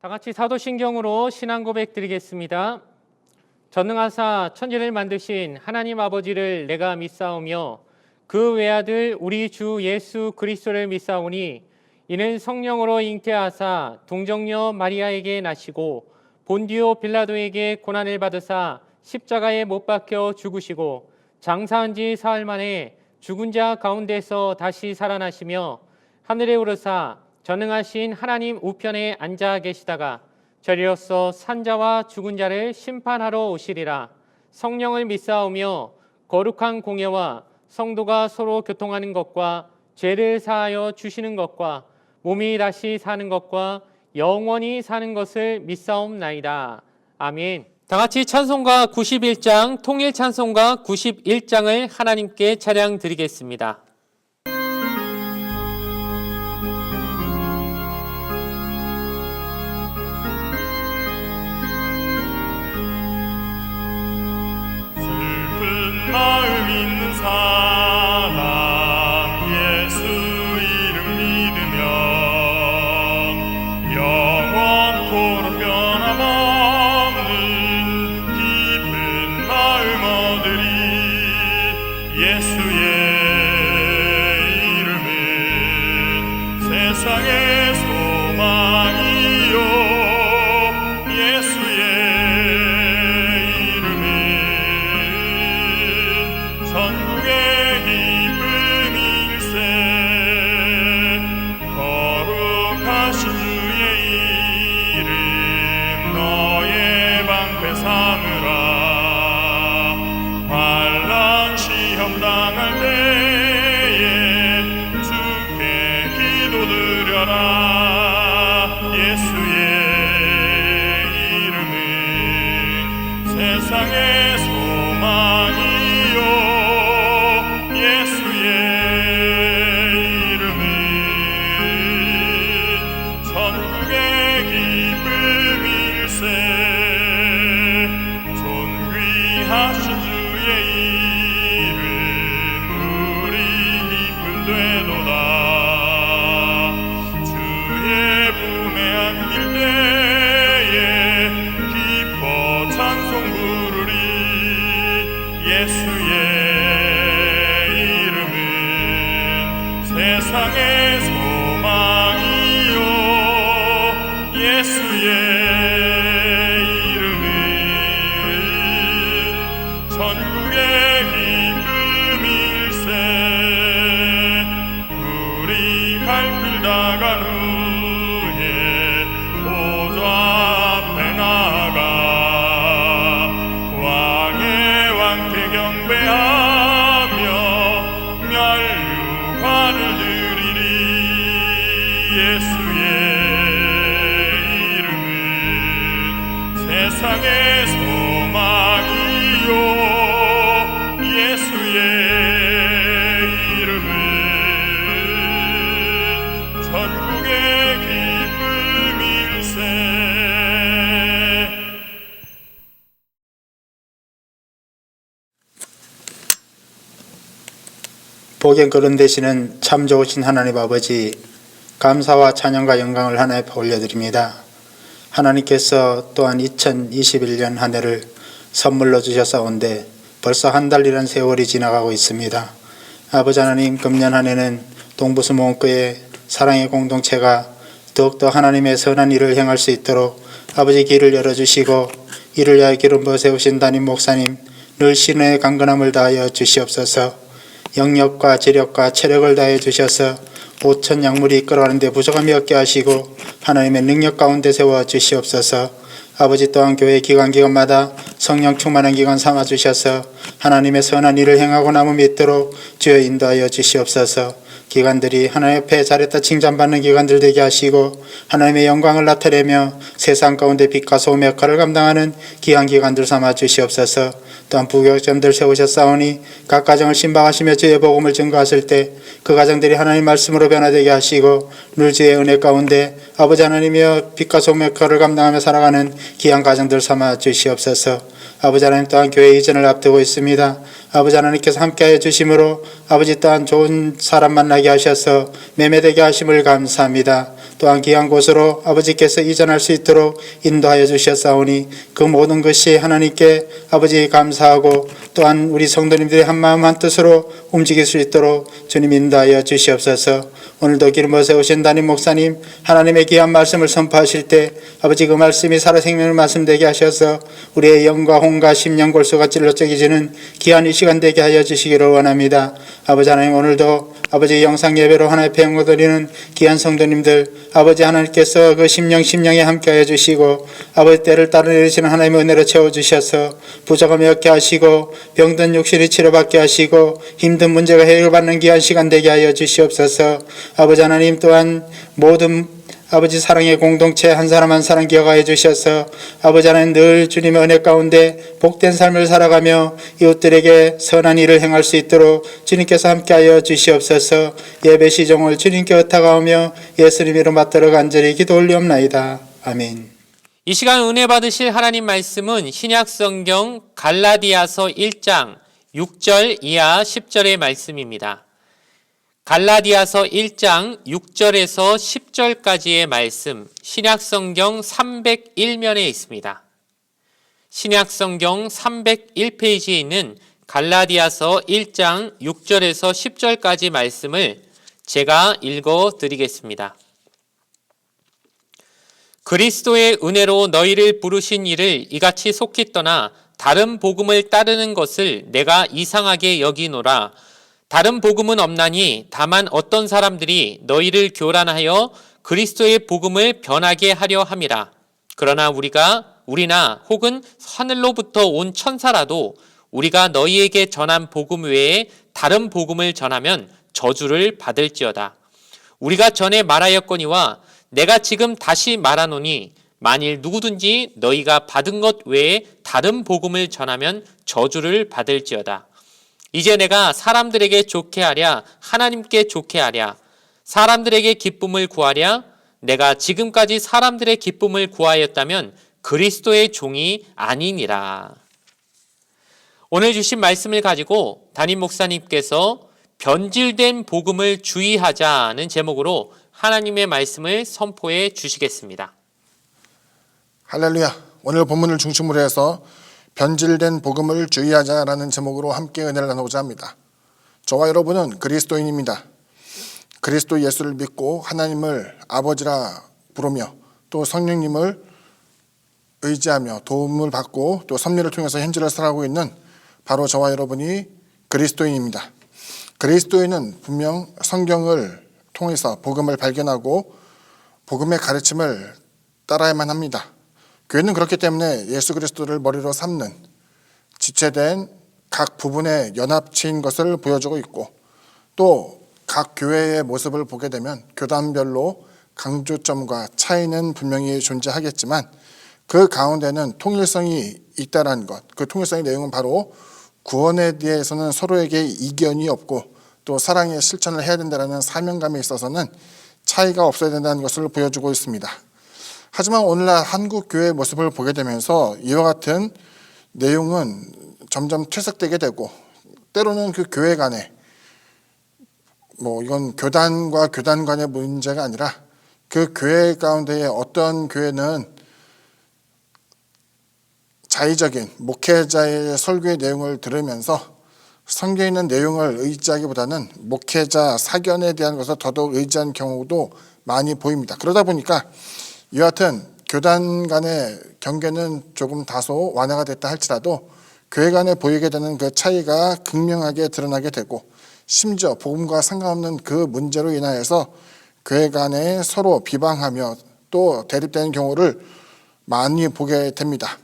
다 같이 사도신경으로 신앙 고백 드리겠습니다. 전능하사 천지를 만드신 하나님 아버지를 내가 믿사오며 그 외아들 우리 주 예수 그리스도를 믿사오니 이는 성령으로 잉태하사 동정녀 마리아에게 나시고 본디오 빌라도에게 고난을 받으사 십자가에 못 박혀 죽으시고 장사한 지 사흘 만에 죽은 자 가운데서 다시 살아나시며 하늘에 오르사 전능하신 하나님 우편에 앉아 계시다가 저리로서 산자와 죽은 자를 심판하러 오시리라. 성령을 믿사오며 거룩한 공예와 성도가 서로 교통하는 것과 죄를 사하여 주시는 것과 몸이 다시 사는 것과 영원히 사는 것을 믿사옵나이다. 아멘. 다 같이 찬송가 91장 통일 찬송가 91장을 하나님께 찬양 드리겠습니다. 마음 있는 사람 예수 이름 믿으면 영원토록 변함없는 깊은 마음 얻으리. 예수의 이름은 세상의 소망이요 예수의 천국의 기쁨일세. 거룩하신 주의 이름 너의 방패 삼으라. 환난 시험 당할 때에 주께 기도드려라. 예수의 이름은 세상의 소망이요 예수의 이름은 천국의 기쁨일세. 존귀하신 주의 이름 우리 기쁨 되도다. 주의 품에 안길 때에 기뻐 찬송 부르리. 예수의 세상의 소망이요 예수의 이름은 천국의 기쁨일세. 우리 갈 길 다간 후에 보좌 앞에 나아가 왕의 왕께 경배하며 멸류관을 드리리. 예수의 이름은 세상의 소망이요 예수의 이름은 천국의 기쁨일세. 복의 그른 되시는 참 좋으신 하나님 아버지, 감사와 찬양과 영광을 하나님 앞에 올려드립니다. 하나님께서 또한 2021년 한 해를 선물로 주셨사온데 벌써 한 달이란 세월이 지나가고 있습니다. 아버지 하나님, 금년 한 해는 동부수목교회 사랑의 공동체가 더욱더 하나님의 선한 일을 행할 수 있도록 아버지 길을 열어주시고 이를 위하여 기름 부어 세우신 담임 목사님 늘 신의 강건함을 다하여 주시옵소서. 영력과 지력과 체력을 다해 주셔서 5천 약물이 이끌어가는 데 부족함이 없게 하시고 하나님의 능력 가운데 세워 주시옵소서. 아버지 또한 교회 기관마다 성령 충만한 기관 삼아 주셔서 하나님의 선한 일을 행하고 남음이 있도록 주여 인도하여 주시옵소서. 기관들이 하나님 앞에 잘했다 칭찬받는 기관들 되게 하시고 하나님의 영광을 나타내며 세상 가운데 빛과 소금의 역할을 감당하는 귀한 기관들 삼아 주시옵소서. 또한 부교육점들 세우셨사오니 각 가정을 신방하시며 주의 복음을 증거하실 때 그 가정들이 하나님 말씀으로 변화되게 하시고 늘 주의 은혜 가운데 아버지 하나님이여 빛과 소금의 역할을 감당하며 살아가는 귀한 가정들 삼아 주시옵소서. 아버지 하나님 또한 교회 이전을 앞두고 있습니다. 아버지 하나님께서 함께하여 주심으로 아버지 또한 좋은 사람 만나게 하셔서 매매되게 하심을 감사합니다. 또한 귀한 곳으로 아버지께서 이전할 수 있도록 인도하여 주셨사오니 그 모든 것이 하나님께 아버지 감사하고 또한 우리 성도님들이 한마음 한뜻으로 움직일 수 있도록 주님 인도하여 주시옵소서. 오늘도 기름부어 오신 담임 목사님 하나님의 귀한 말씀을 선포하실 때 아버지 그 말씀이 살아생명을 말씀되게 하셔서 우리의 영과 혼과 심령 골수가 찔러쩍이지는 귀한 이 시간 되게 하여 주시기를 원합니다. 아버지 하나님 오늘도 아버지 영상 예배로 하나님의 영광 드리는 귀한 성도님들 아버지 하나님께서 그 심령에 함께하여 주시고 아버지 때를 따라 내리시는 하나님의 은혜로 채워주셔서 부족함이 없게 하시고 병든 육신이 치료받게 하시고 힘든 문제가 해결받는 귀한 시간 되게 하여 주시옵소서. 아버지 하나님 또한 모든 아버지 사랑의 공동체 한 사람 한 사람 기억하여 주셔서 아버지 하나님 늘 주님의 은혜 가운데 복된 삶을 살아가며 이웃들에게 선한 일을 행할 수 있도록 주님께서 함께하여 주시옵소서. 예배 시종을 주님께 의탁하오며 예수님 이름 받들어 간절히 기도 올리옵나이다. 아멘. 이 시간 은혜 받으실 하나님 말씀은 신약성경 갈라디아서 1장 6절 이하 10절의 말씀입니다. 갈라디아서 1장 6절에서 10절까지의 말씀, 신약성경 301면에 있습니다. 신약성경 301페이지에 있는 갈라디아서 1장 6절에서 10절까지 말씀을 제가 읽어 드리겠습니다. 그리스도의 은혜로 너희를 부르신 이를 이같이 속히 떠나 다른 복음을 따르는 것을 내가 이상하게 여기노라. 다른 복음은 없나니 다만 어떤 사람들이 너희를 교란하여 그리스도의 복음을 변하게 하려 함이라. 그러나 우리나 혹은 하늘로부터 온 천사라도 우리가 너희에게 전한 복음 외에 다른 복음을 전하면 저주를 받을지어다. 우리가 전에 말하였거니와 내가 지금 다시 말하노니 만일 누구든지 너희가 받은 것 외에 다른 복음을 전하면 저주를 받을지어다. 이제 내가 사람들에게 좋게 하랴 하나님께 좋게 하랴 사람들에게 기쁨을 구하랴 내가 지금까지 사람들의 기쁨을 구하였다면 그리스도의 종이 아니니라. 오늘 주신 말씀을 가지고 담임 목사님께서 변질된 복음을 주의하자는 제목으로 하나님의 말씀을 선포해 주시겠습니다. 할렐루야. 오늘 본문을 중심으로 해서 변질된 복음을 주의하자라는 제목으로 함께 은혜를 나누고자 합니다. 저와 여러분은 그리스도인입니다. 그리스도 예수를 믿고 하나님을 아버지라 부르며 또 성령님을 의지하며 도움을 받고 또 섭리를 통해서 현재를 살아가고 있는 바로 저와 여러분이 그리스도인입니다. 그리스도인은 분명 성경을 통해서 복음을 발견하고 복음의 가르침을 따라야만 합니다. 교회는 그렇기 때문에 예수 그리스도를 머리로 삼는 지체된 각 부분의 연합체인 것을 보여주고 있고 또 각 교회의 모습을 보게 되면 교단별로 강조점과 차이는 분명히 존재하겠지만 그 가운데는 통일성이 있다는 것, 그 통일성의 내용은 바로 구원에 대해서는 서로에게 이견이 없고 또 사랑의 실천을 해야 된다는 사명감에 있어서는 차이가 없어야 된다는 것을 보여주고 있습니다. 하지만 오늘날 한국 교회의 모습을 보게 되면서 이와 같은 내용은 점점 퇴색되게 되고 때로는 그 교회 간에 이건 교단과 교단 간의 문제가 아니라 그 교회 가운데에 어떤 교회는 자의적인 목회자의 설교의 내용을 들으면서 성경에 있는 내용을 의지하기보다는 목회자 사견에 대한 것을 더더욱 의지한 경우도 많이 보입니다. 그러다 보니까 여하튼 교단 간의 경계는 조금 다소 완화가 됐다 할지라도 교회 간에 보이게 되는 그 차이가 극명하게 드러나게 되고 심지어 복음과 상관없는 그 문제로 인하여서 교회 간에 서로 비방하며 또 대립되는 경우를 많이 보게 됩니다.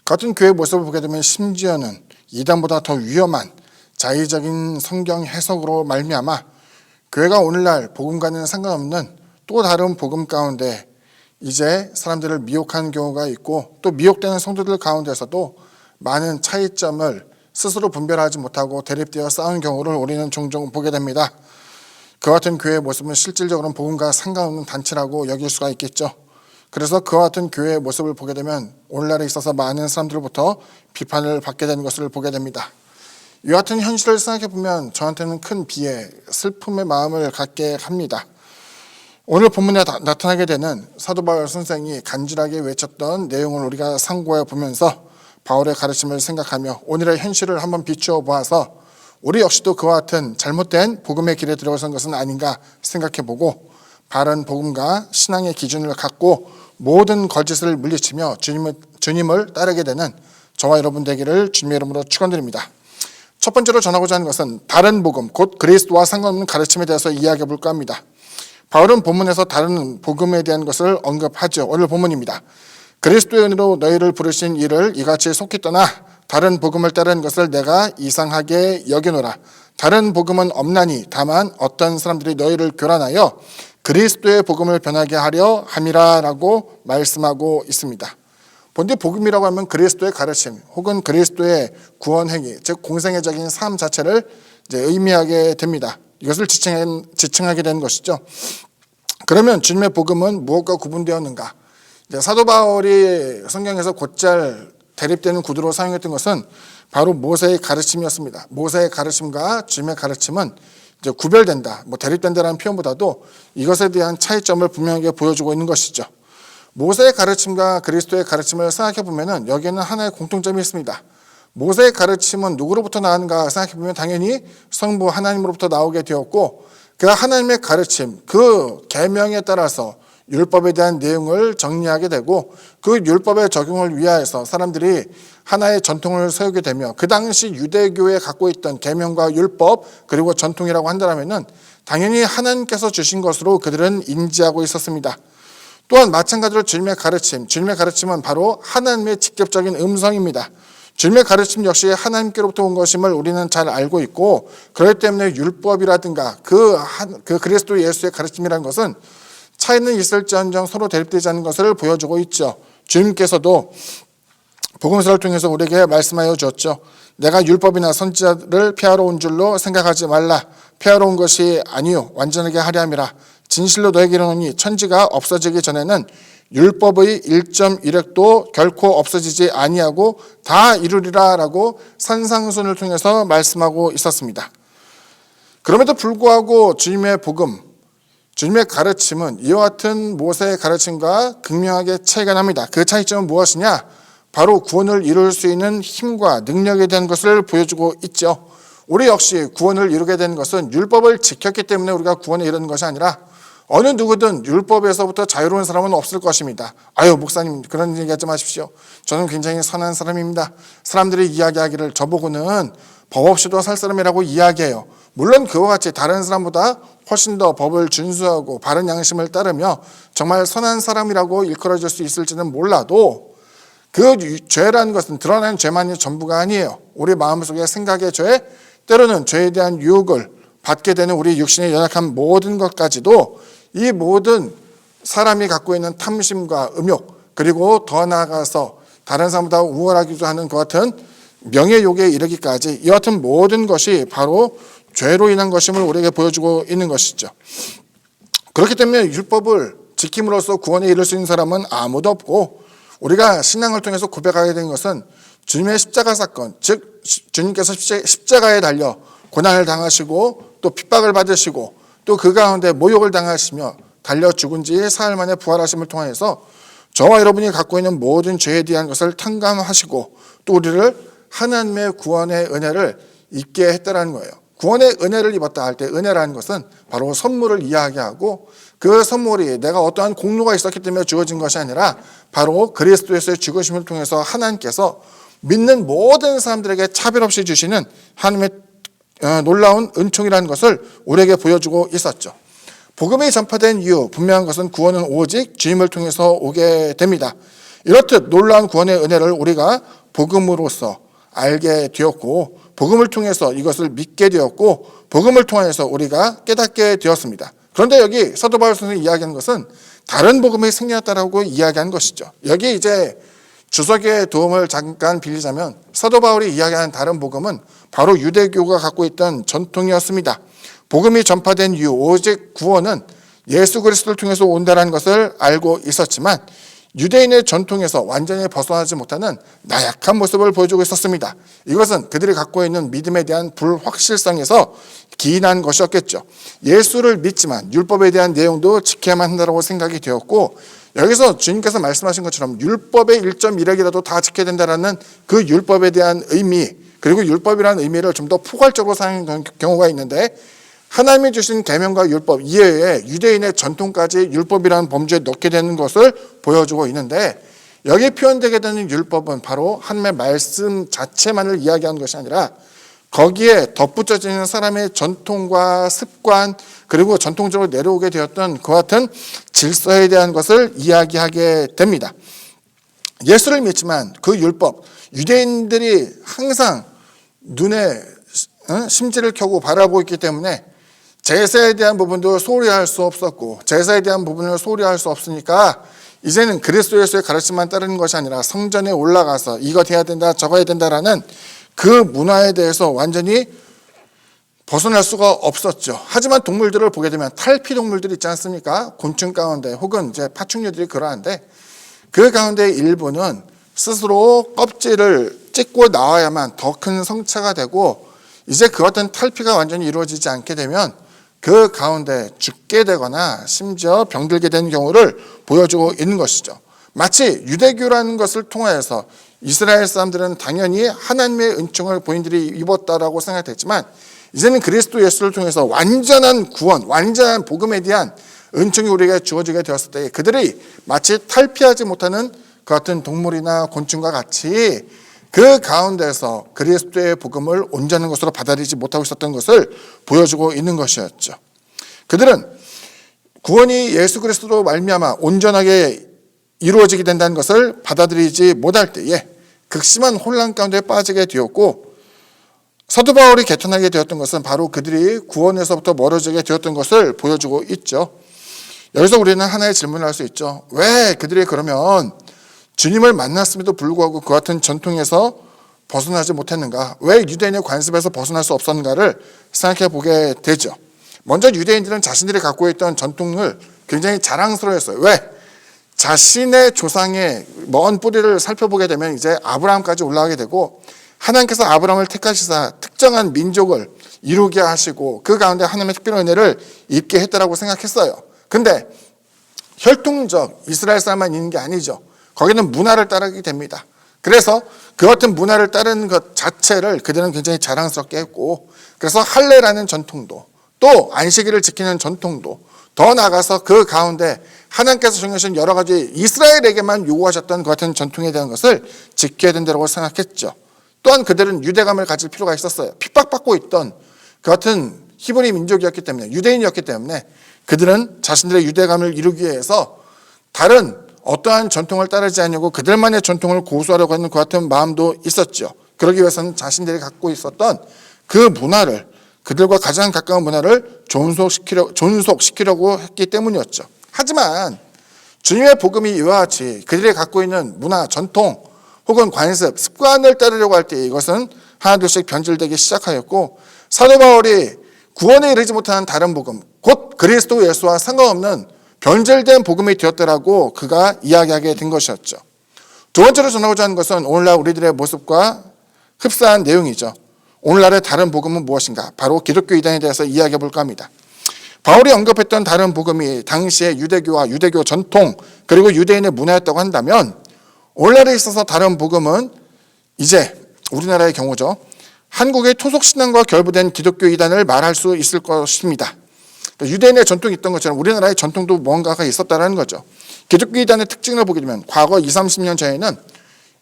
같은 교회의 모습을 보게 되면 심지어는 이단보다 더 위험한 자의적인 성경 해석으로 말미암아 교회가 오늘날 복음과는 상관없는 또 다른 복음 가운데 이제 사람들을 미혹하는 경우가 있고 또 미혹되는 성도들 가운데서도 많은 차이점을 스스로 분별하지 못하고 대립되어 싸우는 경우를 우리는 종종 보게 됩니다. 그와 같은 교회의 모습은 실질적으로는 복음과 상관없는 단체라고 여길 수가 있겠죠. 그래서 그와 같은 교회의 모습을 보게 되면 오늘날에 있어서 많은 사람들로부터 비판을 받게 되는 것을 보게 됩니다. 이 같은 현실을 생각해 보면 저한테는 큰 비애, 슬픔의 마음을 갖게 합니다. 오늘 본문에 나타나게 되는 사도 바울 선생이 간절하게 외쳤던 내용을 우리가 상고해 보면서 바울의 가르침을 생각하며 오늘의 현실을 한번 비추어 보아서 우리 역시도 그와 같은 잘못된 복음의 길에 들어선 것은 아닌가 생각해 보고 바른 복음과 신앙의 기준을 갖고 모든 거짓을 물리치며 주님을 따르게 되는 저와 여러분 되기를 주님의 이름으로 축원드립니다. 첫 번째로 전하고자 하는 것은 다른 복음, 곧 그리스도와 상관없는 가르침에 대해서 이야기해 볼까 합니다. 바울은 본문에서 다른 복음에 대한 것을 언급하죠. 오늘 본문입니다. 그리스도의 은혜로 너희를 부르신 이를 이같이 속히 떠나 다른 복음을 따르는 것을 내가 이상하게 여기노라. 다른 복음은 없나니 다만 어떤 사람들이 너희를 교란하여 그리스도의 복음을 변하게 하려 함이라 라고 말씀하고 있습니다. 본디 복음이라고 하면 그리스도의 가르침 혹은 그리스도의 구원 행위, 즉 공생애적인 삶 자체를 이제 의미하게 됩니다. 이것을 지칭하게 되는 것이죠. 그러면 주님의 복음은 무엇과 구분되었는가? 이제 사도 바울이 성경에서 곧잘 대립되는 구두로 사용했던 것은 바로 모세의 가르침이었습니다. 모세의 가르침과 주님의 가르침은 이제 구별된다, 대립된다라는 표현보다도 이것에 대한 차이점을 분명하게 보여주고 있는 것이죠. 모세의 가르침과 그리스도의 가르침을 생각해 보면은 여기에는 하나의 공통점이 있습니다. 모세의 가르침은 누구로부터 나왔는가 생각해 보면 당연히 성부 하나님으로부터 나오게 되었고 그 하나님의 가르침, 그 계명에 따라서 율법에 대한 내용을 정리하게 되고 그 율법의 적용을 위하여서 사람들이 하나의 전통을 세우게 되며 그 당시 유대교에 갖고 있던 계명과 율법 그리고 전통이라고 한다면은 당연히 하나님께서 주신 것으로 그들은 인지하고 있었습니다. 또한 마찬가지로 주님의 가르침은 바로 하나님의 직접적인 음성입니다. 주님의 가르침 역시 하나님께로부터 온 것임을 우리는 잘 알고 있고 그렇기 때문에 율법이라든가 그 그리스도 예수의 가르침이라는 것은 차이는 있을지언정 서로 대립되지 않는 것을 보여주고 있죠. 주님께서도 복음서를 통해서 우리에게 말씀하여 주었죠. 내가 율법이나 선지자를 폐하러 온 줄로 생각하지 말라. 폐하러 온 것이 아니요 완전하게 하려 함이라. 진실로 너에게 이르노니 천지가 없어지기 전에는 율법의 1.1획도 결코 없어지지 아니하고 다 이루리라 라고 산상순을 통해서 말씀하고 있었습니다. 그럼에도 불구하고 주님의 복음, 주님의 가르침은 이와 같은 모세의 가르침과 극명하게 차이가 납니다. 그 차이점은 무엇이냐? 바로 구원을 이룰 수 있는 힘과 능력에 대한 것을 보여주고 있죠. 우리 역시 구원을 이루게 된 것은 율법을 지켰기 때문에 우리가 구원에 이르는 것이 아니라 어느 누구든 율법에서부터 자유로운 사람은 없을 것입니다. 아유 목사님 그런 얘기하지 마십시오. 저는 굉장히 선한 사람입니다. 사람들이 이야기하기를 저보고는 법 없이도 살 사람이라고 이야기해요. 물론 그와 같이 다른 사람보다 훨씬 더 법을 준수하고 바른 양심을 따르며 정말 선한 사람이라고 일컬어질 수 있을지는 몰라도 그 죄라는 것은 드러나는 죄만이 전부가 아니에요. 우리 마음속의 생각의 죄, 때로는 죄에 대한 유혹을 받게 되는 우리 육신의 연약한 모든 것까지도 이 모든 사람이 갖고 있는 탐심과 음욕 그리고 더 나아가서 다른 사람보다 우월하기도 하는 그 같은 명예욕에 이르기까지 이 같은 모든 것이 바로 죄로 인한 것임을 우리에게 보여주고 있는 것이죠. 그렇기 때문에 율법을 지킴으로써 구원에 이를 수 있는 사람은 아무도 없고 우리가 신앙을 통해서 고백하게 된 것은 주님의 십자가 사건, 즉 주님께서 십자가에 달려 고난을 당하시고 또 핍박을 받으시고 또 그 가운데 모욕을 당하시며 달려 죽은 지 사흘 만에 부활하심을 통해서 저와 여러분이 갖고 있는 모든 죄에 대한 것을 탕감하시고 또 우리를 하나님의 구원의 은혜를 입게 했다라는 거예요. 구원의 은혜를 입었다 할 때 은혜라는 것은 바로 선물을 이야기하고 그 선물이 내가 어떠한 공로가 있었기 때문에 주어진 것이 아니라 바로 그리스도에서의 죽으심을 통해서 하나님께서 믿는 모든 사람들에게 차별 없이 주시는 하나님의 놀라운 은총이라는 것을 우리에게 보여주고 있었죠. 복음이 전파된 이유 분명한 것은 구원은 오직 주님을 통해서 오게 됩니다. 이렇듯 놀라운 구원의 은혜를 우리가 복음으로써 알게 되었고 복음을 통해서 이것을 믿게 되었고 복음을 통해서 우리가 깨닫게 되었습니다. 그런데 여기 사도 바울 선생님이 이야기하는 것은 다른 복음이 생겨났다라고 이야기한 것이죠. 여기 이제 주석의 도움을 잠깐 빌리자면 사도 바울이 이야기하는 다른 복음은 바로 유대교가 갖고 있던 전통이었습니다. 복음이 전파된 이유 오직 구원은 예수 그리스도를 통해서 온다는 것을 알고 있었지만 유대인의 전통에서 완전히 벗어나지 못하는 나약한 모습을 보여주고 있었습니다. 이것은 그들이 갖고 있는 믿음에 대한 불확실성에서 기인한 것이었겠죠. 예수를 믿지만 율법에 대한 내용도 지켜야만 한다고 생각이 되었고, 여기서 주님께서 말씀하신 것처럼 율법의 1.1핵이라도 다 지켜야 된다는 그 율법에 대한 의미, 그리고 율법이라는 의미를 좀 더 포괄적으로 사용하는 경우가 있는데, 하나님이 주신 계명과 율법 이외에 유대인의 전통까지 율법이라는 범주에 넣게 되는 것을 보여주고 있는데, 여기에 표현되게 되는 율법은 바로 하나님의 말씀 자체만을 이야기하는 것이 아니라 거기에 덧붙여지는 사람의 전통과 습관, 그리고 전통적으로 내려오게 되었던 그 같은 질서에 대한 것을 이야기하게 됩니다. 예수를 믿지만 그 율법, 유대인들이 항상 눈에 심지를 켜고 바라보고 있기 때문에 제사에 대한 부분도 소홀히 할 수 없었고, 제사에 대한 부분을 소홀히 할 수 없으니까 이제는 그리스도 예수의 가르침만 따르는 것이 아니라 성전에 올라가서 이것 해야 된다 저거 해야 된다라는 그 문화에 대해서 완전히 벗어날 수가 없었죠. 하지만 동물들을 보게 되면 탈피 동물들이 있지 않습니까? 곤충 가운데 혹은 이제 파충류들이 그러한데, 그 가운데 일부는 스스로 껍질을 찢고 나와야만 더 큰 성체가 되고, 이제 그 어떤 탈피가 완전히 이루어지지 않게 되면 그 가운데 죽게 되거나 심지어 병들게 되는 경우를 보여주고 있는 것이죠. 마치 유대교라는 것을 통하여서 이스라엘 사람들은 당연히 하나님의 은총을 본인들이 입었다라고 생각했지만, 이제는 그리스도 예수를 통해서 완전한 구원, 완전한 복음에 대한 은총이 우리에게 주어지게 되었을 때 그들이 마치 탈피하지 못하는 그 같은 동물이나 곤충과 같이 그 가운데서 그리스도의 복음을 온전한 것으로 받아들이지 못하고 있었던 것을 보여주고 있는 것이었죠. 그들은 구원이 예수 그리스도로 말미암아 온전하게 이루어지게 된다는 것을 받아들이지 못할 때에 극심한 혼란 가운데 빠지게 되었고, 사도 바울이 개탄하게 되었던 것은 바로 그들이 구원에서부터 멀어지게 되었던 것을 보여주고 있죠. 여기서 우리는 하나의 질문을 할 수 있죠. 왜 그들이 그러면 주님을 만났음에도 불구하고 그 같은 전통에서 벗어나지 못했는가? 왜 유대인의 관습에서 벗어날 수 없었는가를 생각해 보게 되죠. 먼저 유대인들은 자신들이 갖고 있던 전통을 굉장히 자랑스러워했어요. 왜? 자신의 조상의 먼 뿌리를 살펴보게 되면 이제 아브라함까지 올라가게 되고, 하나님께서 아브라함을 택하시사 특정한 민족을 이루게 하시고 그 가운데 하나님의 특별한 은혜를 입게 했다라고 생각했어요. 근데 혈통적 이스라엘 사람만 있는 게 아니죠. 거기는 문화를 따르게 됩니다. 그래서 그 같은 문화를 따르는 것 자체를 그들은 굉장히 자랑스럽게 했고, 그래서 할례라는 전통도, 또 안식일을 지키는 전통도, 더 나아가서 그 가운데 하나님께서 정하신 여러 가지 이스라엘에게만 요구하셨던 그 같은 전통에 대한 것을 지켜야 된다고 생각했죠. 또한 그들은 유대감을 가질 필요가 있었어요. 핍박받고 있던 그 같은 히브리 민족이었기 때문에, 유대인이었기 때문에 그들은 자신들의 유대감을 이루기 위해서 다른 어떠한 전통을 따르지 않으려고 그들만의 전통을 고수하려고 하는 그 같은 마음도 있었죠. 그러기 위해서는 자신들이 갖고 있었던 그 문화를, 그들과 가장 가까운 문화를 존속시키려고 했기 때문이었죠. 하지만 주님의 복음이 이와 같이 그들이 갖고 있는 문화, 전통 혹은 관습, 습관을 따르려고 할 때 이것은 하나둘씩 변질되기 시작하였고, 사도 바울이 구원에 이르지 못하는 다른 복음, 곧 그리스도 예수와 상관없는 변질된 복음이 되었더라고 그가 이야기하게 된 것이었죠. 두 번째로 전하고자 하는 것은 오늘날 우리들의 모습과 흡사한 내용이죠. 오늘날의 다른 복음은 무엇인가? 바로 기독교 이단에 대해서 이야기해 볼까 합니다. 바울이 언급했던 다른 복음이 당시의 유대교와 유대교 전통, 그리고 유대인의 문화였다고 한다면, 오늘날에 있어서 다른 복음은 이제 우리나라의 경우죠. 한국의 토속신앙과 결부된 기독교 이단을 말할 수 있을 것입니다. 유대인의 전통이 있던 것처럼 우리나라의 전통도 뭔가가 있었다는 거죠. 기독교 이단의 특징을 보게 되면 과거 20, 30년 전에는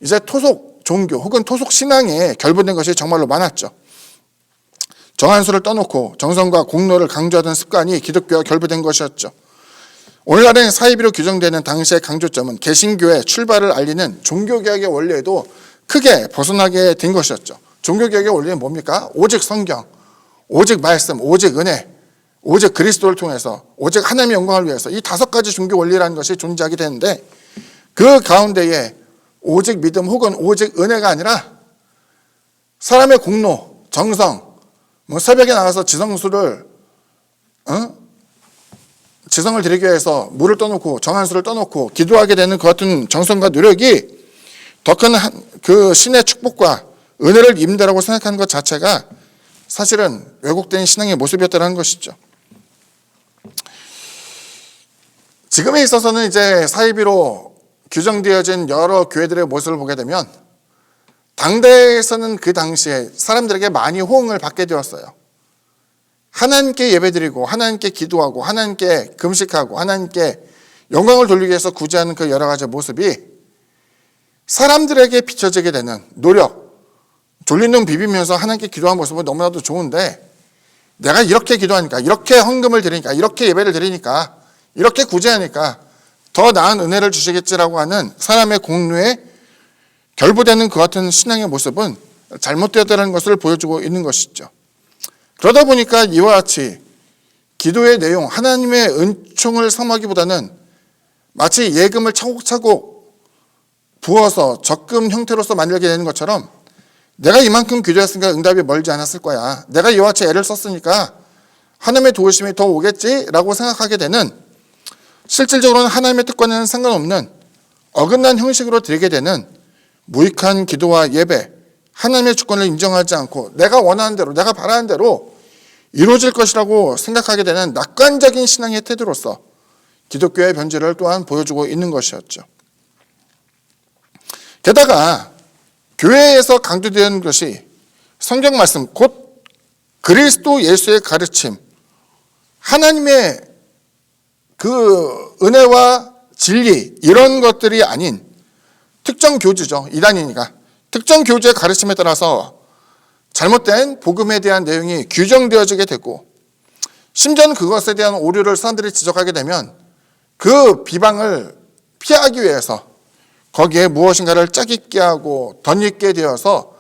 이제 토속 종교 혹은 토속 신앙에 결부된 것이 정말로 많았죠. 정한수를 떠놓고 정성과 공로를 강조하던 습관이 기독교와 결부된 것이었죠. 오늘날은 사이비로 규정되는 당시의 강조점은 개신교의 출발을 알리는 종교개혁의 원리에도 크게 벗어나게 된 것이었죠. 종교개혁의 원리는 뭡니까? 오직 성경, 오직 말씀, 오직 은혜, 오직 그리스도를 통해서, 오직 하나님의 영광을 위해서, 이 5가지 종교 원리라는 것이 존재하게 되는데, 그 가운데에 오직 믿음 혹은 오직 은혜가 아니라 사람의 공로, 정성, 새벽에 나가서 지성수를 지성을 드리기 위해서 물을 떠놓고 정한수를 떠놓고 기도하게 되는 그 같은 정성과 노력이 더 큰 그 신의 축복과 은혜를 입는다라고 생각하는 것 자체가 사실은 왜곡된 신앙의 모습이었다는 것이죠. 지금에 있어서는 이제 사이비로 규정되어진 여러 교회들의 모습을 보게 되면 당대에서는 그 당시에 사람들에게 많이 호응을 받게 되었어요. 하나님께 예배드리고 하나님께 기도하고 하나님께 금식하고 하나님께 영광을 돌리기 위해서 구제하는 그 여러 가지 모습이 사람들에게 비춰지게 되는 노력, 졸린 눈 비비면서 하나님께 기도하는 모습은 너무나도 좋은데 내가 이렇게 기도하니까, 이렇게 헌금을 드리니까, 이렇게 예배를 드리니까, 이렇게 구제하니까 더 나은 은혜를 주시겠지라고 하는 사람의 공로에 결부되는 그 같은 신앙의 모습은 잘못되었다는 것을 보여주고 있는 것이죠. 그러다 보니까 이와 같이 기도의 내용, 하나님의 은총을 삼하기보다는 마치 예금을 차곡차곡 부어서 적금 형태로서 만들게 되는 것처럼 내가 이만큼 기도했으니까 응답이 멀지 않았을 거야. 내가 이와 같이 애를 썼으니까 하나님의 도우심이 더 오겠지라고 생각하게 되는, 실질적으로는 하나님의 뜻과는 상관없는 어긋난 형식으로 드리게 되는 무익한 기도와 예배, 하나님의 주권을 인정하지 않고 내가 원하는 대로, 내가 바라는 대로 이루어질 것이라고 생각하게 되는 낙관적인 신앙의 태도로서 기독교의 변질을 또한 보여주고 있는 것이었죠. 게다가 교회에서 강조되는 것이 성경 말씀, 곧 그리스도 예수의 가르침, 하나님의 그 은혜와 진리, 이런 것들이 아닌 특정 교주죠. 이단이니까 특정 교주의 가르침에 따라서 잘못된 복음에 대한 내용이 규정되어지게 되고, 심지어는 그것에 대한 오류를 사람들이 지적하게 되면 그 비방을 피하기 위해서 거기에 무엇인가를 짜깁게 하고 덧입게 되어서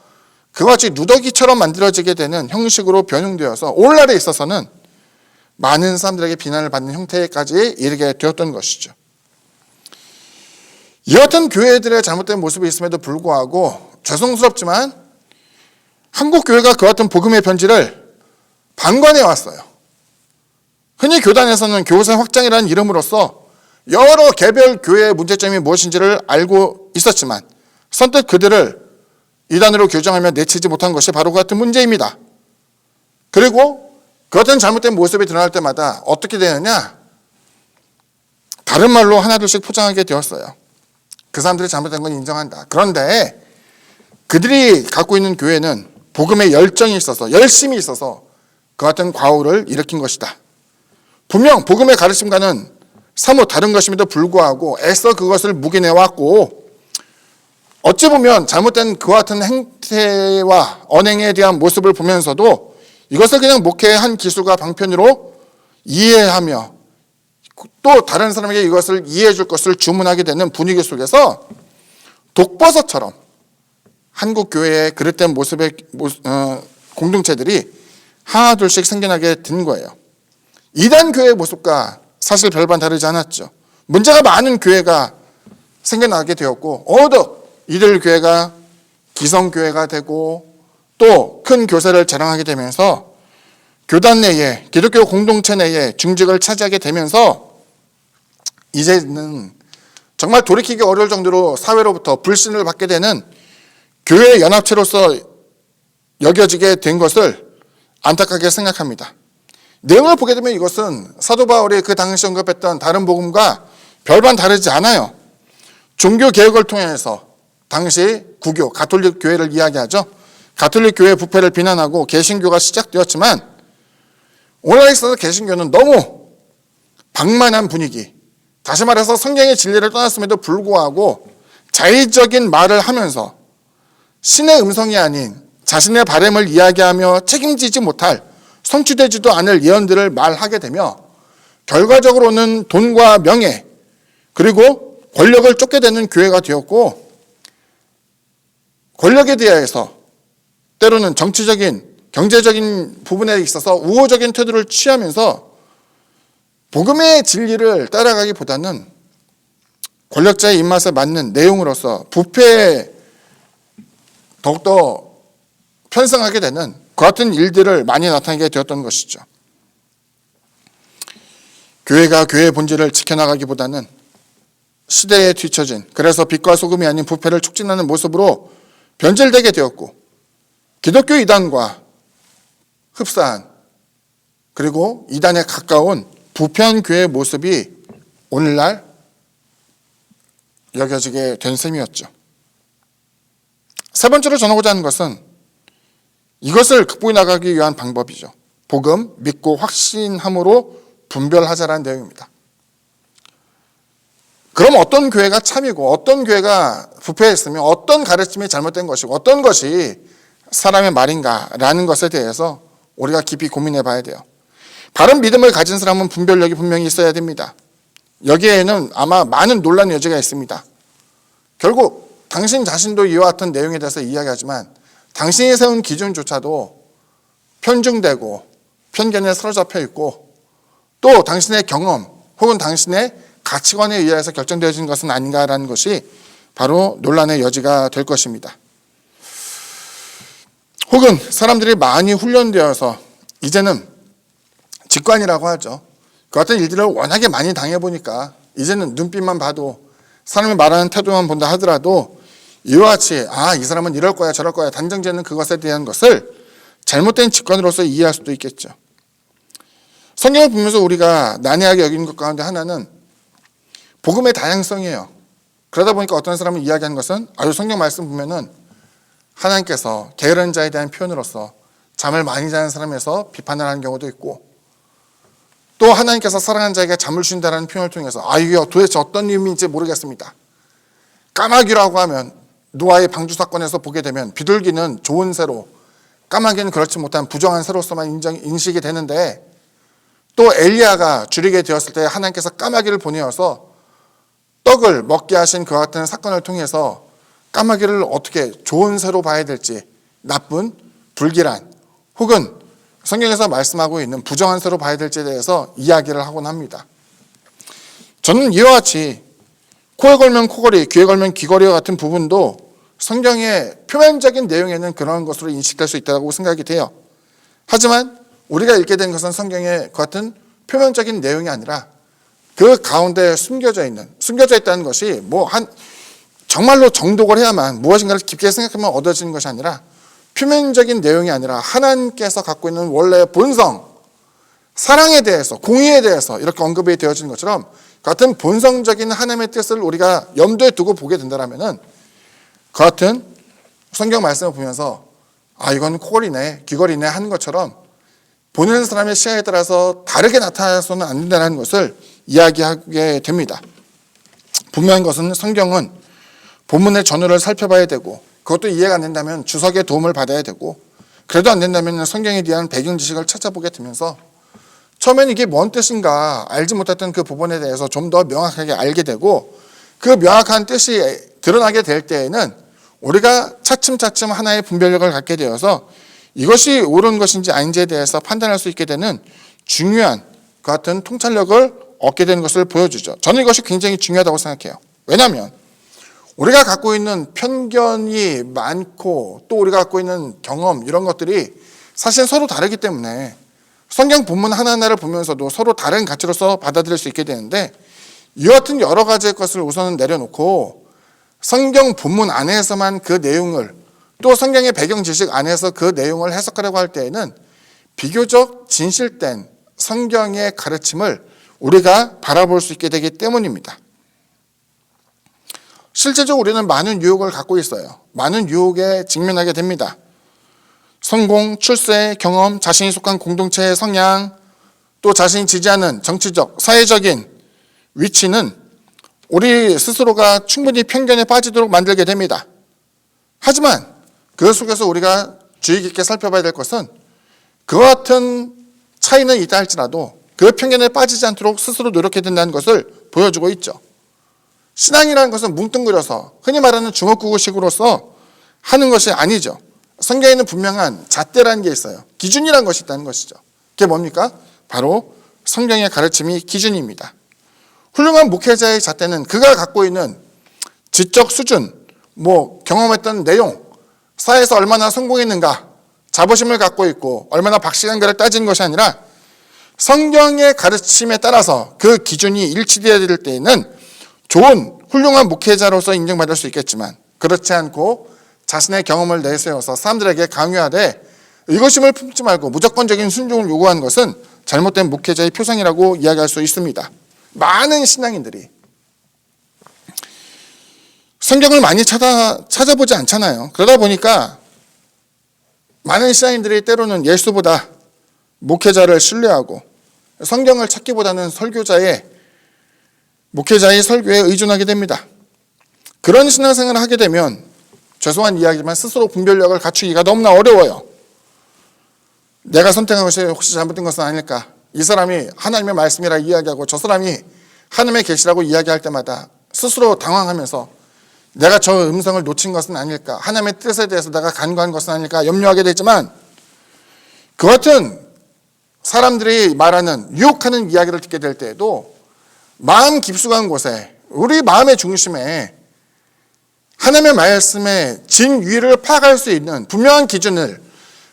그것이 누더기처럼 만들어지게 되는 형식으로 변형되어서 오늘날에 있어서는 많은 사람들에게 비난을 받는 형태까지 이르게 되었던 것이죠. 이 같은 교회들의 잘못된 모습이 있음에도 불구하고 죄송스럽지만 한국 교회가 그 같은 복음의 변질을 방관해 왔어요. 흔히 교단에서는 교세 확장이라는 이름으로써 여러 개별 교회의 문제점이 무엇인지를 알고 있었지만 선뜻 그들을 이단으로 규정하며 내치지 못한 것이 바로 그 같은 문제입니다. 그리고 그 같은 잘못된 모습이 드러날 때마다 어떻게 되느냐? 다른 말로 하나둘씩 포장하게 되었어요. 그 사람들이 잘못된 건 인정한다. 그런데 그들이 갖고 있는 교회는 복음에 열정이 있어서, 열심이 있어서 그 같은 과오를 일으킨 것이다. 분명 복음의 가르침과는 사뭇 다른 것임에도 불구하고 애써 그것을 묵인해왔고, 어찌 보면 잘못된 그와 같은 행태와 언행에 대한 모습을 보면서도 이것을 그냥 목회의 한 기술과 방편으로 이해하며 또 다른 사람에게 이것을 이해해 줄 것을 주문하게 되는 분위기 속에서 독버섯처럼 한국 교회의 그릇된 모습의 공동체들이 하나둘씩 생겨나게 된 거예요. 이단 교회의 모습과 사실 별반 다르지 않았죠. 문제가 많은 교회가 생겨나게 되었고, 어느덧 이들 교회가 기성교회가 되고 또 큰 교세를 자랑하게 되면서 교단 내에, 기독교 공동체 내에 중직을 차지하게 되면서 이제는 정말 돌이키기 어려울 정도로 사회로부터 불신을 받게 되는 교회 연합체로서 여겨지게 된 것을 안타깝게 생각합니다. 내용을 보게 되면 이것은 사도 바울이 그 당시 언급했던 다른 복음과 별반 다르지 않아요. 종교 개혁을 통해서 당시 구교, 가톨릭 교회를 이야기하죠. 가톨릭 교회의 부패를 비난하고 개신교가 시작되었지만 오늘날에 있어서 개신교는 너무 방만한 분위기, 다시 말해서 성경의 진리를 떠났음에도 불구하고 자의적인 말을 하면서 신의 음성이 아닌 자신의 바램을 이야기하며 책임지지 못할, 성취되지도 않을 예언들을 말하게 되며 결과적으로는 돈과 명예 그리고 권력을 쫓게 되는 교회가 되었고, 권력에 대해서 때로는 정치적인, 경제적인 부분에 있어서 우호적인 태도를 취하면서 복음의 진리를 따라가기보다는 권력자의 입맛에 맞는 내용으로서 부패에 더욱더 편승하게 되는 그 같은 일들을 많이 나타나게 되었던 것이죠. 교회가 교회의 본질을 지켜나가기보다는 시대에 뒤처진, 그래서 빛과 소금이 아닌 부패를 촉진하는 모습으로 변질되게 되었고, 기독교 이단과 흡사한, 그리고 이단에 가까운 부패한 교회의 모습이 오늘날 여겨지게 된 셈이었죠. 세 번째로 전하고자 하는 것은 이것을 극복해 나가기 위한 방법이죠. 복음, 믿고 확신함으로 분별하자라는 내용입니다. 그럼 어떤 교회가 참이고 어떤 교회가 부패했으며 어떤 가르침이 잘못된 것이고 어떤 것이 사람의 말인가라는 것에 대해서 우리가 깊이 고민해 봐야 돼요. 바른 믿음을 가진 사람은 분별력이 분명히 있어야 됩니다. 여기에는 아마 많은 논란의 여지가 있습니다. 결국 당신 자신도 이와 같은 내용에 대해서 이야기하지만 당신이 세운 기준조차도 편중되고 편견에 사로잡혀 있고 또 당신의 경험 혹은 당신의 가치관에 의해서 결정되어진 것은 아닌가라는 것이 바로 논란의 여지가 될 것입니다. 혹은 사람들이 많이 훈련되어서 이제는 직관이라고 하죠. 그 같은 일들을 워낙에 많이 당해보니까 이제는 눈빛만 봐도 사람이 말하는 태도만 본다 하더라도 이와 같이 이 사람은 이럴 거야 저럴 거야 단정짓는 그것에 대한 것을 잘못된 직관으로서 이해할 수도 있겠죠. 성경을 보면서 우리가 난해하게 여기는 것 가운데 하나는 복음의 다양성이에요. 그러다 보니까 어떤 사람은 이야기하는 것은 성경 말씀 보면은 하나님께서 게으른 자에 대한 표현으로서 잠을 많이 자는 사람에서 비판을 하는 경우도 있고 또 하나님께서 사랑하는 자에게 잠을 주신다는 표현을 통해서 이게 도대체 어떤 의미인지 모르겠습니다. 까마귀라고 하면 노아의 방주 사건에서 보게 되면 비둘기는 좋은 새로 까마귀는 그렇지 못한 부정한 새로서만 인식이 되는데 또 엘리야가 줄이게 되었을 때 하나님께서 까마귀를 보내어서 떡을 먹게 하신 그와 같은 사건을 통해서 까마귀를 어떻게 좋은 새로 봐야 될지 나쁜, 불길한 혹은 성경에서 말씀하고 있는 부정한 새로 봐야 될지에 대해서 이야기를 하곤 합니다. 저는 이와 같이 코에 걸면 코걸이, 귀에 걸면 귀걸이와 같은 부분도 성경의 표면적인 내용에는 그런 것으로 인식될 수 있다고 생각이 돼요. 하지만 우리가 읽게 된 것은 성경의 그 같은 표면적인 내용이 아니라 그 가운데 숨겨져 있다는 것이 정말로 정독을 해야만 무엇인가를 깊게 생각하면 얻어지는 것이 아니라 표면적인 내용이 아니라 하나님께서 갖고 있는 원래의 본성, 사랑에 대해서, 공의에 대해서 이렇게 언급이 되어지는 것처럼 같은 본성적인 하나님의 뜻을 우리가 염두에 두고 보게 된다면 그 같은 성경 말씀을 보면서 이건 코걸이네, 귀걸이네 하는 것처럼 보는 사람의 시야에 따라서 다르게 나타나서는 안 된다는 것을 이야기하게 됩니다. 분명한 것은 성경은 본문의 전후를 살펴봐야 되고 그것도 이해가 안 된다면 주석의 도움을 받아야 되고 그래도 안 된다면 성경에 대한 배경 지식을 찾아보게 되면서 처음엔 이게 뭔 뜻인가 알지 못했던 그 부분에 대해서 좀 더 명확하게 알게 되고 그 명확한 뜻이 드러나게 될 때에는 우리가 차츰차츰 하나의 분별력을 갖게 되어서 이것이 옳은 것인지 아닌지에 대해서 판단할 수 있게 되는 중요한 그 같은 통찰력을 얻게 되는 것을 보여주죠. 저는 이것이 굉장히 중요하다고 생각해요. 왜냐하면 우리가 갖고 있는 편견이 많고 또 우리가 갖고 있는 경험 이런 것들이 사실 서로 다르기 때문에 성경 본문 하나하나를 보면서도 서로 다른 가치로서 받아들일 수 있게 되는데 이와 같은 여러 가지의 것을 우선은 내려놓고 성경 본문 안에서만 그 내용을 또 성경의 배경 지식 안에서 그 내용을 해석하려고 할 때에는 비교적 진실된 성경의 가르침을 우리가 바라볼 수 있게 되기 때문입니다. 실제적으로 우리는 많은 유혹을 갖고 있어요. 많은 유혹에 직면하게 됩니다. 성공, 출세, 경험, 자신이 속한 공동체의 성향, 또 자신이 지지하는 정치적, 사회적인 위치는 우리 스스로가 충분히 편견에 빠지도록 만들게 됩니다. 하지만 그 속에서 우리가 주의 깊게 살펴봐야 될 것은 그와 같은 차이는 있다 할지라도 그 편견에 빠지지 않도록 스스로 노력해야 된다는 것을 보여주고 있죠. 신앙이라는 것은 뭉뚱그려서 흔히 말하는 중어국어식으로서 하는 것이 아니죠. 성경에는 분명한 잣대라는 게 있어요. 기준이라는 것이 있다는 것이죠. 그게 뭡니까? 바로 성경의 가르침이 기준입니다. 훌륭한 목회자의 잣대는 그가 갖고 있는 지적 수준, 경험했던 내용, 사회에서 얼마나 성공했는가, 자부심을 갖고 있고 얼마나 박시간가를 따지는 것이 아니라 성경의 가르침에 따라서 그 기준이 일치되어야 될 때에는 좋은 훌륭한 목회자로서 인정받을 수 있겠지만, 그렇지 않고 자신의 경험을 내세워서 사람들에게 강요하되 의구심을 품지 말고 무조건적인 순종을 요구하는 것은 잘못된 목회자의 표상이라고 이야기할 수 있습니다. 많은 신앙인들이 성경을 많이 찾아보지 않잖아요. 그러다 보니까 많은 신앙인들이 때로는 예수보다 목회자를 신뢰하고 성경을 찾기보다는 목회자의 설교에 의존하게 됩니다. 그런 신앙생활을 하게 되면 죄송한 이야기지만 스스로 분별력을 갖추기가 너무나 어려워요. 내가 선택한 것이 혹시 잘못된 것은 아닐까? 이 사람이 하나님의 말씀이라 이야기하고 저 사람이 하나님의 계시라고 이야기할 때마다 스스로 당황하면서 내가 저 음성을 놓친 것은 아닐까? 하나님의 뜻에 대해서 내가 간과한 것은 아닐까? 염려하게 되지만 그 같은 사람들이 말하는 유혹하는 이야기를 듣게 될 때에도 마음 깊숙한 곳에 우리 마음의 중심에 하나님의 말씀의 진위를 파악할 수 있는 분명한 기준을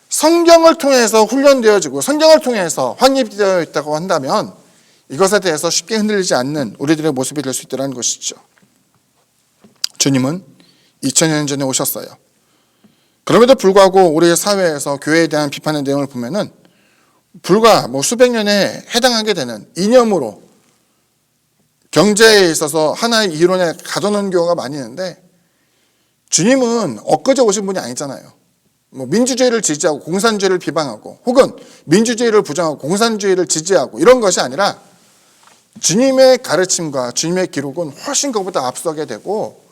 성경을 통해서 훈련되어지고 성경을 통해서 확립되어 있다고 한다면 이것에 대해서 쉽게 흔들리지 않는 우리들의 모습이 될 수 있다는 것이죠. 주님은 2000년 전에 오셨어요. 그럼에도 불구하고 우리 사회에서 교회에 대한 비판의 내용을 보면은 불과 수백 년에 해당하게 되는 이념으로 경제에 있어서 하나의 이론에 가둬놓은 경우가 많이 있는데, 주님은 엊그제 오신 분이 아니잖아요. 민주주의를 지지하고 공산주의를 비방하고 혹은 민주주의를 부정하고 공산주의를 지지하고 이런 것이 아니라 주님의 가르침과 주님의 기록은 훨씬 그보다 앞서게 되고,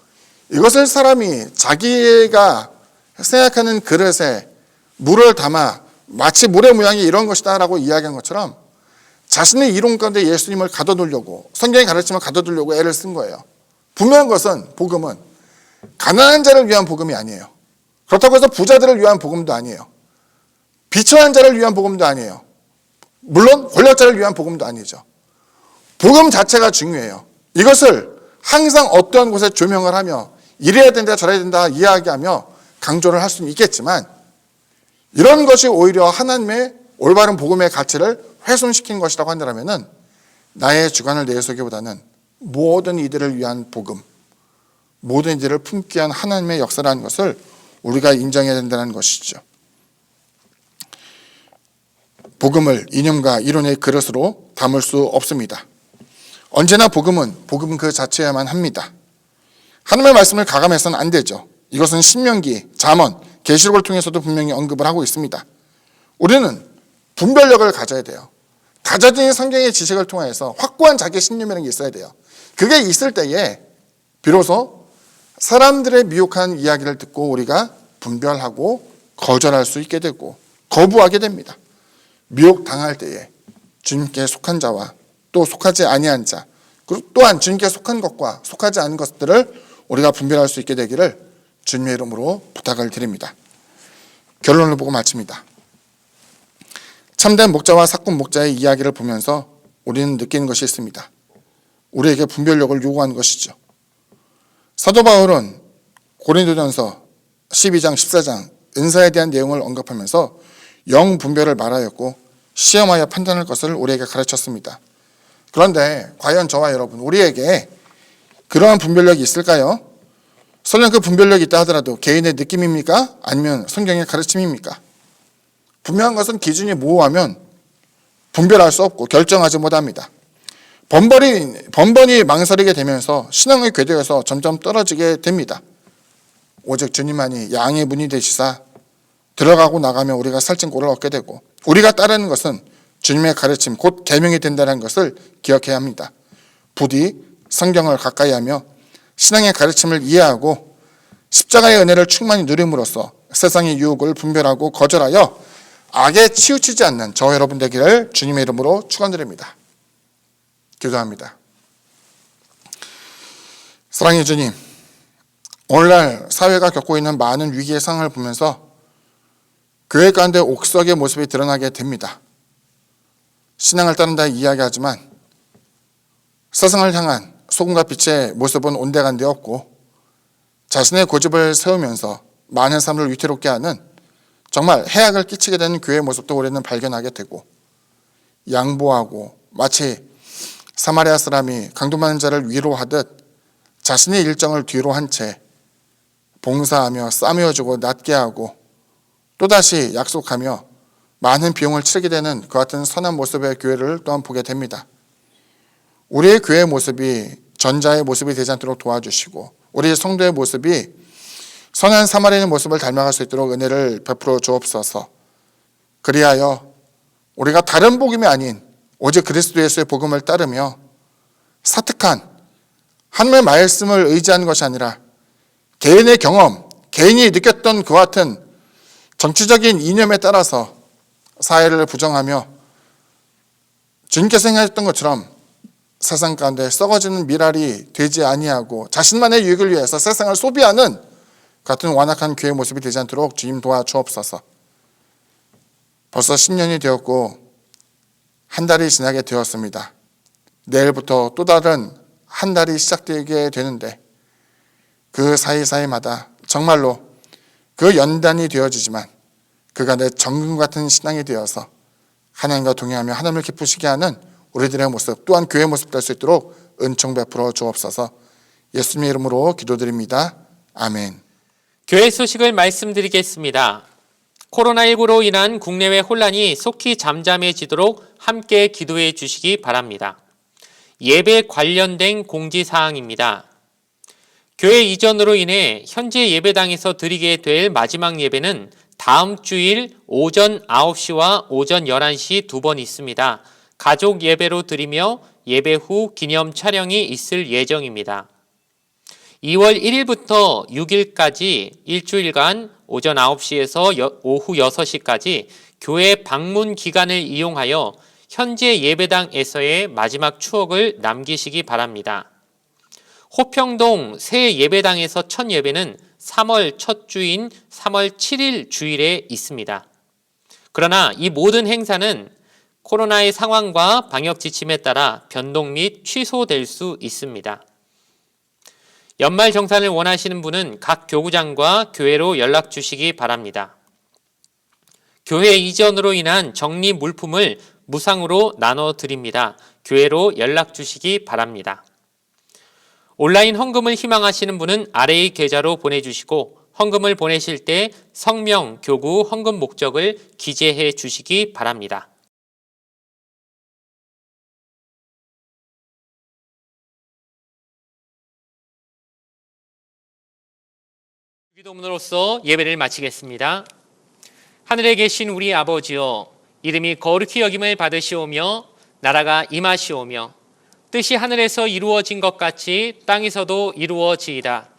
이것을 사람이 자기가 생각하는 그릇에 물을 담아 마치 물의 모양이 이런 것이다 라고 이야기한 것처럼 자신의 이론 가운데 예수님을 가둬두려고, 성경의 가르침을 가둬두려고 애를 쓴 거예요. 분명한 것은 복음은 가난한 자를 위한 복음이 아니에요. 그렇다고 해서 부자들을 위한 복음도 아니에요. 비천한 자를 위한 복음도 아니에요. 물론 권력자를 위한 복음도 아니죠. 복음 자체가 중요해요. 이것을 항상 어떠한 곳에 조명을 하며 이래야 된다 저래야 된다 이야기하며 강조를 할 수는 있겠지만, 이런 것이 오히려 하나님의 올바른 복음의 가치를 훼손시킨 것이라고 한다면 나의 주관을 내세우기보다는 모든 이들을 위한 복음, 모든 이들을 품기 위한 하나님의 역사라는 것을 우리가 인정해야 된다는 것이죠. 복음을 이념과 이론의 그릇으로 담을 수 없습니다. 언제나 복음은 그 자체야만 합니다. 하나님의 말씀을 가감해서는 안 되죠. 이것은 신명기, 잠언, 계시록을 통해서도 분명히 언급을 하고 있습니다. 우리는 분별력을 가져야 돼요. 다져진 성경의 지식을 통해서 확고한 자기 신념이라는 게 있어야 돼요. 그게 있을 때에 비로소 사람들의 미혹한 이야기를 듣고 우리가 분별하고 거절할 수 있게 되고 거부하게 됩니다. 미혹당할 때에 주님께 속한 자와 또 속하지 아니한 자, 그리고 또한 주님께 속한 것과 속하지 않은 것들을 우리가 분별할 수 있게 되기를 주님의 이름으로 부탁을 드립니다. 결론을 보고 마칩니다. 참된 목자와 삭군 목자의 이야기를 보면서 우리는 느끼는 것이 있습니다. 우리에게 분별력을 요구하는 것이죠. 사도 바울은 고린도전서 12장 14장 은사에 대한 내용을 언급하면서 영 분별을 말하였고 시험하여 판단할 것을 우리에게 가르쳤습니다. 그런데 과연 저와 여러분, 우리에게 그러한 분별력이 있을까요? 설령 그 분별력이 있다 하더라도 개인의 느낌입니까? 아니면 성경의 가르침입니까? 분명한 것은 기준이 모호하면 분별할 수 없고 결정하지 못합니다. 번번이 망설이게 되면서 신앙의 궤도에서 점점 떨어지게 됩니다. 오직 주님만이 양의 문이 되시사 들어가고 나가면 우리가 살찐 꼴을 얻게 되고, 우리가 따르는 것은 주님의 가르침 곧 계명이 된다는 것을 기억해야 합니다. 부디 성경을 가까이 하며 신앙의 가르침을 이해하고 십자가의 은혜를 충만히 누림으로써 세상의 유혹을 분별하고 거절하여 악에 치우치지 않는 저와 여러분 되기를 주님의 이름으로 축원드립니다. 기도합니다. 사랑의 주님, 오늘날 사회가 겪고 있는 많은 위기의 상황을 보면서 교회 가운데 옥석의 모습이 드러나게 됩니다. 신앙을 따른다 이야기하지만 세상을 향한 소금과 빛의 모습은 온데간데 없고 자신의 고집을 세우면서 많은 사람을 위태롭게 하는 정말 해악을 끼치게 되는 교회의 모습도 우리는 발견하게 되고, 양보하고 마치 사마리아 사람이 강도 많은 자를 위로하듯 자신의 일정을 뒤로 한 채 봉사하며 싸매어주고 낫게 하고 또다시 약속하며 많은 비용을 치르게 되는 그 같은 선한 모습의 교회를 또한 보게 됩니다. 우리의 교회의 모습이 전자의 모습이 되지 않도록 도와주시고 우리의 성도의 모습이 선한 사마리아인의 모습을 닮아갈 수 있도록 은혜를 베풀어 주옵소서. 그리하여 우리가 다른 복음이 아닌 오직 그리스도 예수의 복음을 따르며 사특한 하나님의 말씀을 의지하는 것이 아니라 개인의 경험, 개인이 느꼈던 그 같은 정치적인 이념에 따라서 사회를 부정하며 주님께서 행하셨던 것처럼 세상 가운데 썩어지는 미랄이 되지 아니하고 자신만의 유익을 위해서 세상을 소비하는 같은 완악한 교회의 모습이 되지 않도록 주님 도와주옵소서. 벌써 10년이 되었고 한 달이 지나게 되었습니다. 내일부터 또 다른 한 달이 시작되게 되는데 그 사이사이마다 정말로 그 연단이 되어지지만 그가 내 정금 같은 신앙이 되어서 하나님과 동행하며 하나님을 기쁘시게 하는 우리들의 모습 또한 교회의 모습 될 수 있도록 은총 베풀어 주옵소서. 예수님의 이름으로 기도드립니다. 아멘. 교회 소식을 말씀드리겠습니다. 코로나19로 인한 국내외 혼란이 속히 잠잠해지도록 함께 기도해 주시기 바랍니다. 예배 관련된 공지사항입니다. 교회 이전으로 인해 현재 예배당에서 드리게 될 마지막 예배는 다음 주일 오전 9시와 오전 11시 두 번 있습니다. 가족 예배로 드리며 예배 후 기념 촬영이 있을 예정입니다. 2월 1일부터 6일까지 일주일간 오전 9시에서 오후 6시까지 교회 방문 기간을 이용하여 현재 예배당에서의 마지막 추억을 남기시기 바랍니다. 호평동 새 예배당에서 첫 예배는 3월 첫 주인 3월 7일 주일에 있습니다. 그러나 이 모든 행사는 코로나의 상황과 방역 지침에 따라 변동 및 취소될 수 있습니다. 연말 정산을 원하시는 분은 각 교구장과 교회로 연락 주시기 바랍니다. 교회 이전으로 인한 정리 물품을 무상으로 나눠드립니다. 교회로 연락 주시기 바랍니다. 온라인 헌금을 희망하시는 분은 아래의 계좌로 보내주시고 헌금을 보내실 때 성명, 교구, 헌금 목적을 기재해 주시기 바랍니다. 기도문으로써 예배를 마치겠습니다. 하늘에 계신 우리 아버지여, 이름이 거룩히 여김을 받으시오며 나라가 임하시오며 뜻이 하늘에서 이루어진 것 같이 땅에서도 이루어지이다.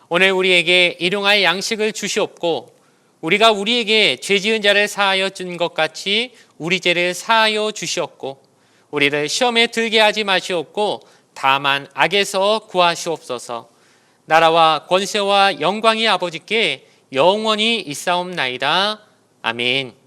오늘 우리에게 일용할 양식을 주시옵고 우리가 우리에게 죄지은 자를 사하여 준 것 같이 우리 죄를 사하여 주시옵고 우리를 시험에 들게 하지 마시옵고 다만 악에서 구하시옵소서. 나라와 권세와 영광이 아버지께 영원히 있사옵나이다. 아멘.